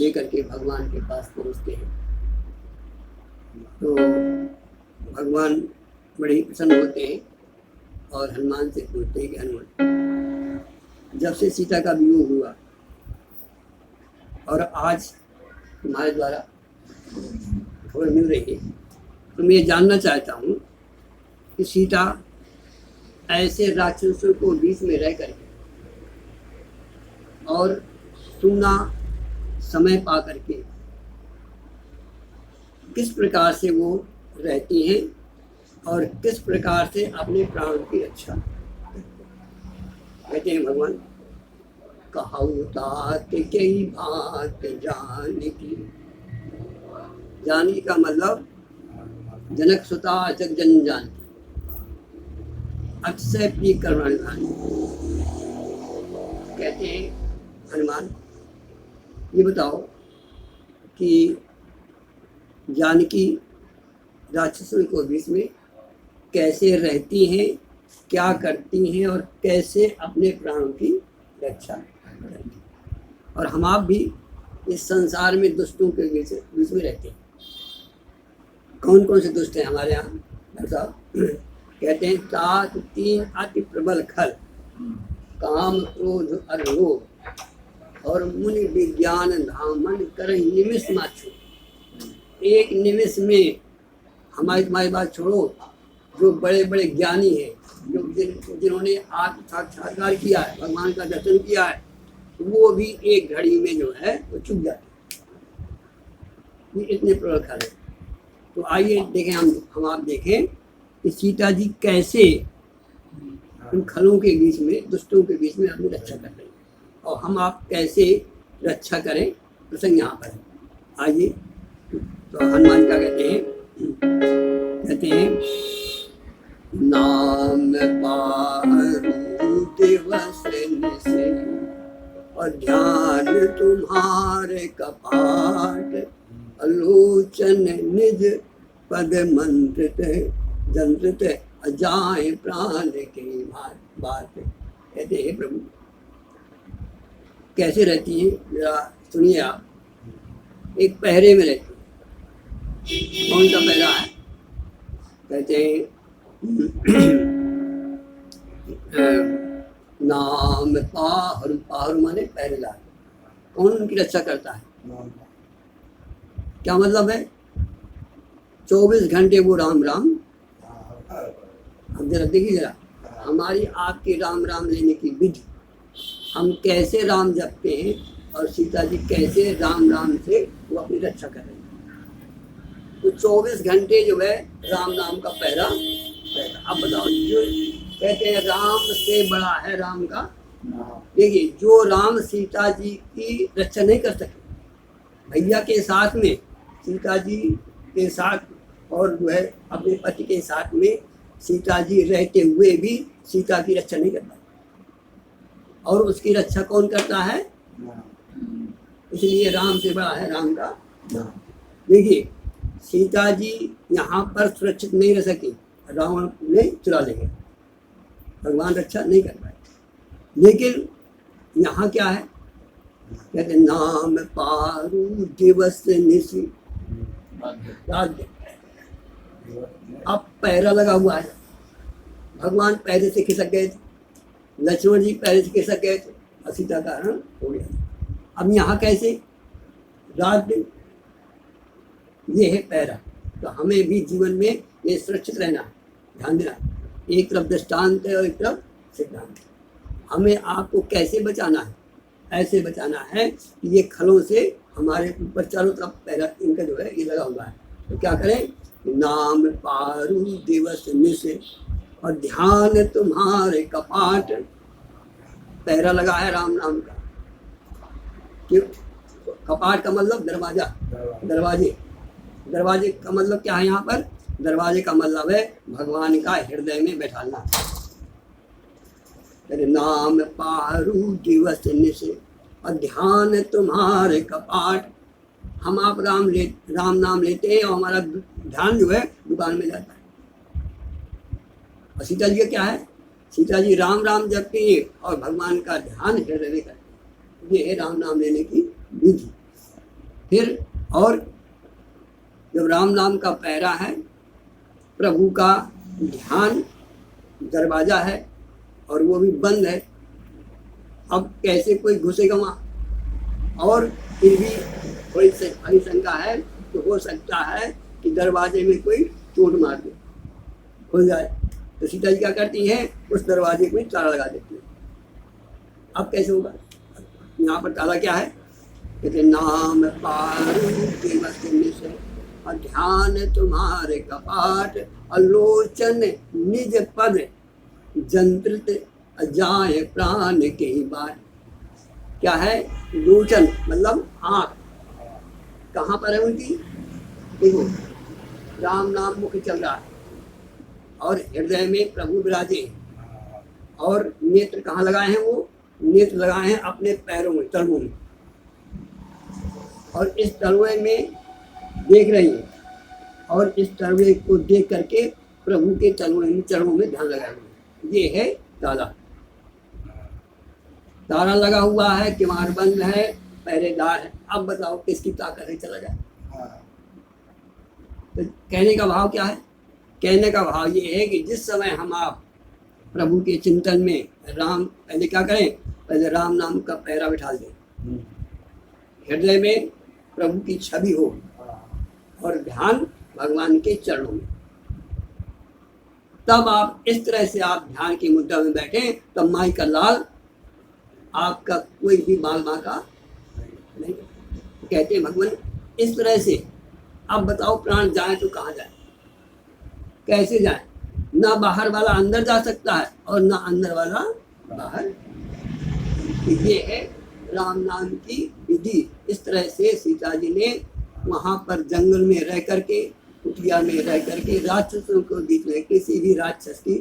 लेकर के भगवान के पास पहुँचते हैं। तो भगवान बड़े ही प्रसन्न होते हैं और हनुमान से पूछते हैं कि हनुमान, जब से सीता का वियोग हुआ और आज तुम्हारे द्वारा खबर मिल रही है, तो मैं ये जानना चाहता हूँ कि सीता ऐसे राक्षसों को बीच में रह करके और सुना समय पा करके किस प्रकार से वो रहती हैं और किस प्रकार से अपने प्राण की रक्षा कहते हैं भगवान, कहाऊ तात कई बात जानकी। जानकी का मतलब जनक सुता जग जन जानकी, अक्षय प्रिय करवाने वाली। कहते हैं हनुमान, ये बताओ कि जानकी राक्षसों को बीच में कैसे रहती हैं, क्या करती हैं और कैसे अपने प्राणों की रक्षा करती हैं। और हम आप भी इस संसार में दुष्टों के बीच में रहते हैं। कौन कौन से दुष्ट हैं हमारे यहाँ डॉक्टर साहब? कहते हैं तात तीन अति प्रबल खल, काम क्रोध और लोभ और मुनि विज्ञान धामन कर निमिष माछो। एक निमिष में हमारी तुम्हारी बात छोड़ो, जो बड़े बड़े ज्ञानी हैं, जो जिन्होंने आत्म साक्षात्कार किया है, भगवान का दर्शन किया है, वो भी एक घड़ी में जो है वो चुप जाते हैं। ये इतने प्रबल खल है। तो आइए देखें, हम आप देखें कि सीता जी कैसे इन खलों के बीच में, दुष्टों के बीच में अपनी रक्षा कर रही हैं और हम आप कैसे रक्षा करें, प्रसंग यहाँ पर है। आइए, तो हनुमान क्या कहते हैं? कहते हैं नाम पारू दिवस निसे और ध्यान तुम्हारे कपाट, आलोचन निज पद मंत्रित जंत्रित अजाए प्राण के बात। कहते हैं प्रभु कैसे रहती है, जरा सुनिए आप। एक पहरे में रहती है। कौन सा पहरा है? कहते हैं नाम पाहरु, पाहरु माने पहरेदार। कौन उनकी रक्षा करता है? क्या मतलब है? 24 घंटे वो राम राम। अब जरा देखिए, जरा हमारी आपकी राम राम लेने की विधि, हम कैसे राम जपते हैं और सीता जी कैसे राम राम से वो अपनी रक्षा कर रहे हैं। तो 24 घंटे जो है राम नाम का पहरा रहता। अब बताओ, जो कहते हैं राम से बड़ा है राम का। देखिए, जो राम सीता जी की रक्षा नहीं कर सके, भैया के साथ में, सीता जी के साथ और जो है अपने पति के साथ में सीता जी रहते हुए भी सीता की रक्षा नहीं कर पाई, और उसकी रक्षा कौन करता है? इसलिए राम से बड़ा है राम का। देखिए, सीता जी यहाँ पर सुरक्षित नहीं रह सकी, रावण ने चुरा ले गया, भगवान रक्षा नहीं कर पाए। लेकिन यहाँ क्या है? कहते नाम पारू दिवस निसी, रात। अब पहरा लगा हुआ है, भगवान पहरे से खिसक गए थे, लक्ष्मण जी पहरे से खिसक गए थे और सीता का हरण हो गया। अब यहाँ कैसे? रात दिन ये है पहरा। तो हमें भी जीवन में ये सुरक्षित रहना है, ध्यान देना। एक तरफ दृष्टांत है और एक तरफ सिद्धांत है। हमें आपको कैसे बचाना है? ऐसे बचाना है कि ये खलों से हमारे ऊपर चारों तरफ पहरा इनका जो है ये लगा हुआ है। तो क्या करें? नाम पारू दिवस निसे और ध्यान तुम्हारे कपाट। पहरा लगा है राम नाम का। क्यों? कपाट का मतलब दरवाजा, दरवाजे। दरवाजे का मतलब क्या है यहाँ पर? दरवाजे का मतलब है भगवान का हृदय में बैठाना। नाम पारू दिवस निसे और ध्यान तुम्हारे कपाट। हम आप राम नाम लेते हैं और हमारा ध्यान जो है दुकान में जाता है। और सीता जी का क्या है? सीता जी राम राम जपती है और भगवान का ध्यान हृदय में करती है। ये है राम नाम लेने की विधि। फिर और जब राम नाम का पहरा है, प्रभु का ध्यान, दरवाजा है और वो भी बंद है, अब कैसे कोई घुसेगा वहाँ? और फिर भी थोड़ी बड़ी शंका है तो हो सकता है कि दरवाजे में कोई चोट मार दे, खुल जाए। तो सीता जी क्या करती हैं, उस दरवाजे में ताला लगा देती है। अब कैसे होगा? यहाँ पर ताला क्या है? कहते नाम पारू से ध्यान तुम्हारे कपाट, अलोचन निज पद जंत्रित जाए प्राण के ही बाट। क्या है? लोचन मतलब आँख। कहाँ पर है उनकी? देखो, राम नाम मुख चल रहा है और हृदय में प्रभु विराजे, और नेत्र कहाँ लगाए हैं? वो नेत्र लगाए हैं अपने पैरों में, तलवों में, और इस तलवे में देख रही है, और इस तलवे को देख करके प्रभु के तलवे में, चरणों में ध्यान लगाए हुए। ये है ताला। ताला लगा हुआ है, किवाड़ बंद है, पहरेदार है। अब बताओ किसकी ताकत है चला जाए? तो कहने का भाव क्या है? कहने का भाव ये है कि जिस समय हम आप प्रभु के चिंतन में राम, पहले क्या करें? पहले राम नाम का पहरा बिठा दें, हृदय में प्रभु की छवि हो और ध्यान भगवान के चरणों में। तब आप इस तरह से आप ध्यान की मुद्रा में बैठे, तब माई का लाल आपका कोई भी बाल बांका नहीं। कहते हैं भगवान इस तरह से। अब बताओ प्राण जाए तो कहाँ जाए, कैसे जाए? ना बाहर वाला अंदर जा सकता है और ना अंदर वाला बाहर। ये है राम नाम की विधि। इस तरह से सीता जी ने वहाँ पर जंगल में रह करके, कुटिया में रह करके, राक्षसों के बीच में, किसी भी राक्षस की,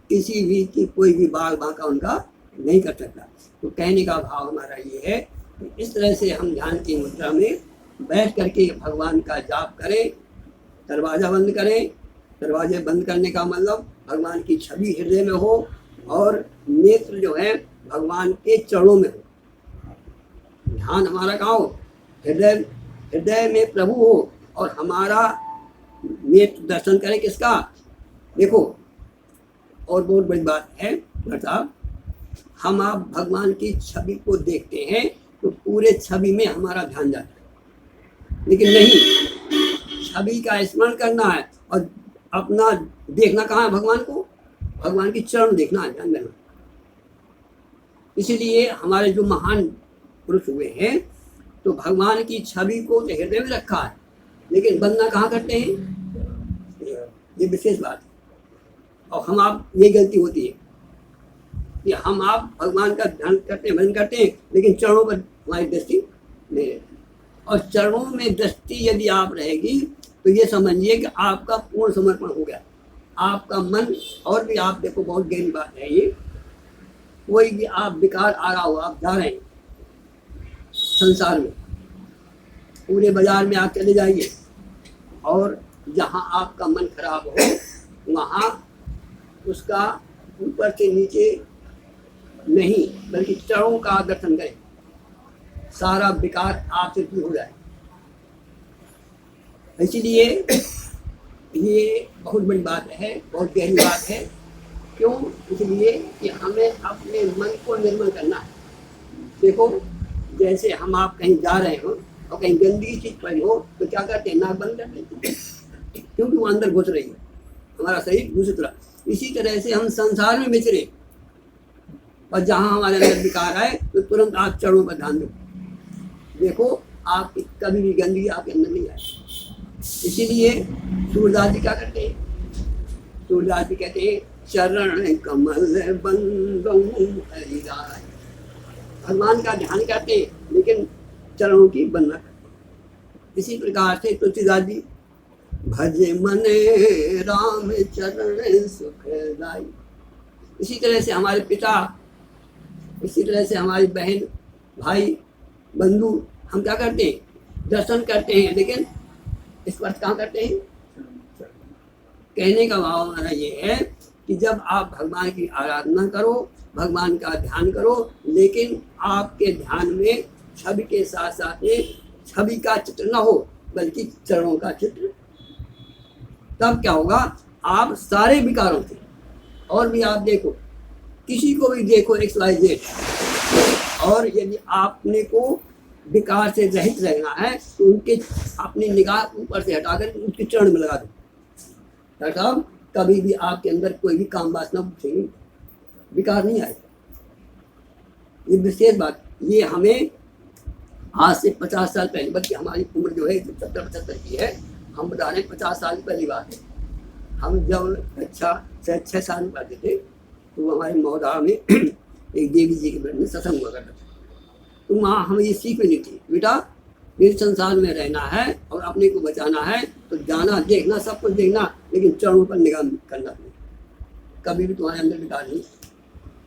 किसी भी की कोई भी बाल बांका उनका नहीं कर सकता। तो कहने का भाव हमारा ये है कि इस तरह से हम ध्यान की मुद्रा में बैठ करके भगवान का जाप करें, दरवाज़ा बंद करें। दरवाजे बंद करने का मतलब भगवान की छवि हृदय में हो और नेत्र जो है भगवान के चरणों में हो। ध्यान हमारा कहाँ हो? हृदय में प्रभु हो और हमारा नेत्र दर्शन करें किसका? देखो, और बहुत बड़ी बात है साहब, हम आप भगवान की छवि को देखते हैं तो पूरे छवि में हमारा ध्यान जाता है, लेकिन नहीं, छवि का स्मरण करना है और अपना देखना कहाँ है? भगवान को, भगवान की चरण देखना है, ध्यान देना। इसीलिए हमारे जो महान पुरुष हुए हैं तो भगवान की छवि को तो हृदय में रखा है, लेकिन वंदना कहाँ करते हैं? ये विशेष बात है। और हम आप ये गलती होती है कि हम आप भगवान का ध्यान करते हैं, भजन करते हैं, लेकिन चरणों पर हमारी दृष्टि नहीं रहती। और चरणों में दृष्टि यदि आप रहेगी तो ये समझिए कि आपका पूर्ण समर्पण हो गया। आपका मन, और भी आप देखो बहुत गहरी बात है ये, कोई भी आप विकार आ रहा हो, आप जा रहे हैं संसार में, पूरे बाजार में आप चले जाइए और जहाँ आपका मन खराब हो वहाँ उसका ऊपर से नीचे नहीं बल्कि चरणों का दर्शन करें, सारा विकार आपसे दूर हो जाए। इसीलिए ये बहुत बड़ी बात है, बहुत गहरी बात है। क्यों? इसलिए कि हमें अपने मन को निर्मल करना है। देखो, जैसे हम आप कहीं जा रहे हो और कहीं गंदगी चीज पड़ी हो तो क्या करते हैं? नाक बंद कर देते हैं, क्योंकि वो अंदर घुस रही है, हमारा शरीर दूषित रहा। इसी तरह से हम संसार में विचरे और जहाँ हमारे अंदर विकार आए तो तुरंत आप चरणों पर ध्यान दो। देखो, आप कभी भी गंदगी आपके अंदर नहीं आए। इसीलिए सूरदास जी क्या करते हैं? सूरदास जी कहते हैं चरण कमल बंदों हरिराय। भगवान का ध्यान करते हैं लेकिन चरणों की वंदना करते हैं। इसी प्रकार से तुलसीदास जी भज मन राम चरण सुखदाई। इसी तरह से हमारे पिता, इसी तरह से हमारी बहन, भाई, बंधु, हम क्या करते हैं? दर्शन करते हैं, लेकिन स्पर्श कहाँ करते हैं? कहने का भाव हमारा ये है कि जब आप भगवान की आराधना करो, भगवान का ध्यान करो, लेकिन आपके ध्यान में छवि के साथ साथ में छवि का चित्र ना हो बल्कि चरणों का चित्र, तब क्या होगा, आप सारे विकारों से, और भी आप देखो, किसी को भी देखो XYZ, और यदि आपने को विकार से रहित रहना है तो उनके अपनी निगाह ऊपर से हटाकर उनके चरण में लगा दो। डॉक्टर साहब, कभी भी आपके अंदर कोई भी काम वासना उठेगी, विकार नहीं आएगा। ये विशेष बात, ये हमें आज से 50 साल पहले, बल्कि हमारी उम्र जो है 70-75 की है, हम बता रहे हैं 50 साल पहली बात है। हम जब कक्षा 6 साल में पढ़ते थे तो हमारे महोदया में एक देवी जी के बारे में सत्संग हुआ करता था। तो वहाँ हमें ये सीख मिली थी, बेटा इस संसार में रहना है और अपने को बचाना है तो जाना, देखना, सब कुछ देखना, लेकिन चरणों पर निगाह करना नहीं, कभी भी तुम्हारे अंदर विकार नहीं।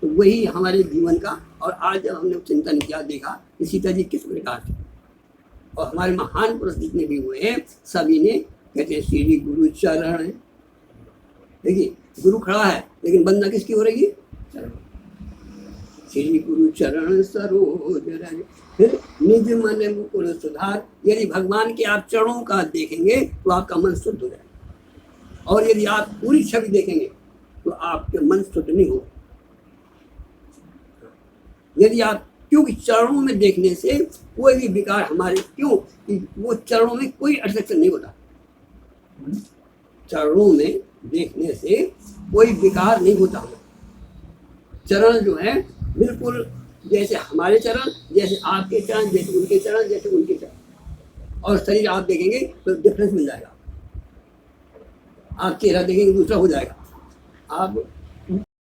तो वही हमारे जीवन का, और आज जब हमने चिंतन किया, देखा इसी तरह किस प्रकार से, और हमारे महान पुरुष जितने भी हुए हैं सभी ने कहते हैं श्री गुरु चरण है। देखिए गुरु खड़ा है लेकिन वंदना किसकी हो रही है, चरण। श्री गुरु चरण सरोज रज, फिर निज मन मुकुर सुधार। यदि भगवान के आप चरणों का देखेंगे तो आपका मन शुद्ध हो जाएगा, और यदि आप पूरी छवि देखेंगे तो आपके मन शुद्ध नहीं होगा। यदि आप, क्योंकि चरणों में देखने से कोई भी विकार हमारे, क्यों कि वो चरणों में कोई अट्रैक्शन नहीं होता, चरणों में देखने से कोई विकार नहीं होता। चरण जो है बिल्कुल जैसे हमारे चरण, जैसे आपके चरण, जैसे उनके चरण, जैसे उनके चरण, और शरीर आप देखेंगे तो डिफरेंस मिल जाएगा। आप चेहरा देखेंगे दूसरा हो जाएगा, आप